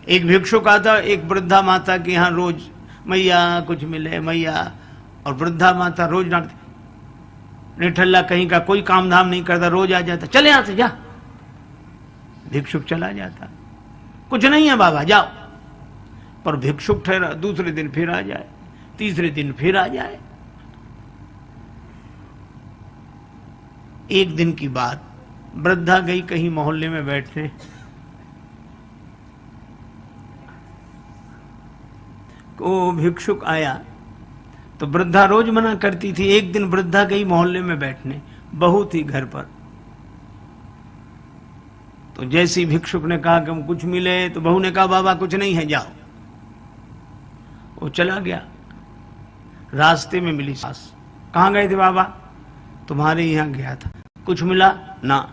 एक भिक्षुक आता एक वृद्धा माता के यहाँ रोज, मैया कुछ मिले मैया, और वृद्धा माता रोज डांटती, निठल्ला कहीं का, कोई काम धाम नहीं करता, रोज आ जाता, चले यहाँ से जा। भिक्षुक चला जाता, कुछ नहीं है बाबा जाओ। पर भिक्षुक ठहरा, दूसरे दिन फिर आ जाए, तीसरे दिन फिर आ जाए। एक दिन की बात, वृद्धा गई कहीं मोहल्ले में बैठने, वो भिक्षुक आया तो वृद्धा रोज मना करती थी। एक दिन वृद्धा गई मोहल्ले में बैठने, बहू थी घर पर। तो जैसे ही भिक्षुक ने कहा कि हम कुछ मिले, तो बहू ने कहा बाबा कुछ नहीं है जाओ। वो चला गया। रास्ते में मिली सास, कहाँ गए थे बाबा? तुम्हारे यहाँ गया था। कुछ मिला? ना,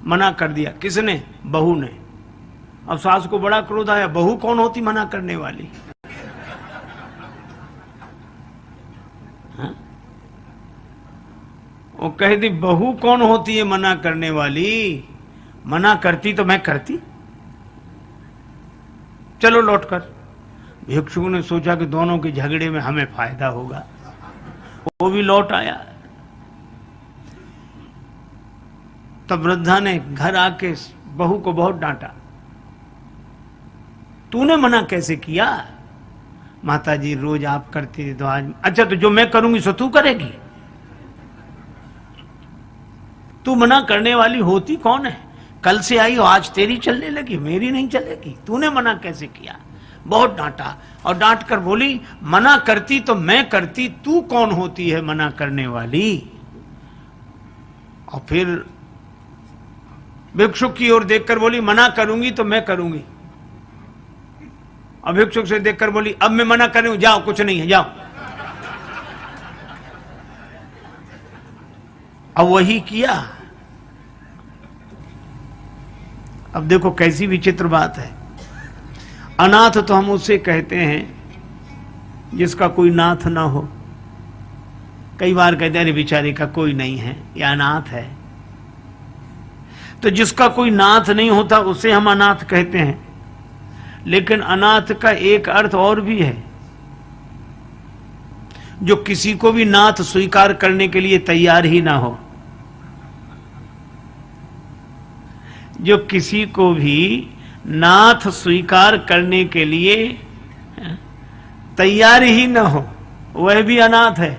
मना कर दिया। किसने? बहू ने। अब सास को बड़ा क्रोध आया, बहू कौन होती मना करने वाली? हाँ? वो कहती बहू कौन होती है मना करने वाली? मना करती तो मैं करती। चलो लौटकर। भिक्षुक ने सोचा कि दोनों के झगड़े में हमें फायदा होगा, वो भी लौट आया। तब वृद्धा ने घर आके बहू को बहुत डांटा, तूने मना कैसे किया? माता जी रोज आप करती थी तो आज, अच्छा तो जो मैं करूंगी सो तू करेगी? तू मना करने वाली होती कौन है? कल से आई हो, आज तेरी चलने लगी, मेरी नहीं चलेगी। तूने मना कैसे किया? बहुत डांटा, और डांट कर बोली मना करती तो मैं करती, तू कौन होती है मना करने वाली? और फिर भिक्षुक की ओर देखकर बोली मना करूंगी तो मैं करूंगी। और भिक्षुक से देखकर बोली अब मैं मना करूं, जाओ कुछ नहीं है जाओ। अब वही किया। अब देखो कैसी विचित्र बात है। अनाथ तो हम उसे कहते हैं जिसका कोई नाथ ना हो। कई बार कहते हैं अरे बेचारे का कोई नहीं है, या अनाथ है। तो जिसका कोई नाथ नहीं होता उसे हम अनाथ कहते हैं। लेकिन अनाथ का एक अर्थ और भी है, जो किसी को भी नाथ स्वीकार करने के लिए तैयार ही ना हो। जो किसी को भी नाथ स्वीकार करने के लिए तैयार ही ना हो, वह भी अनाथ है।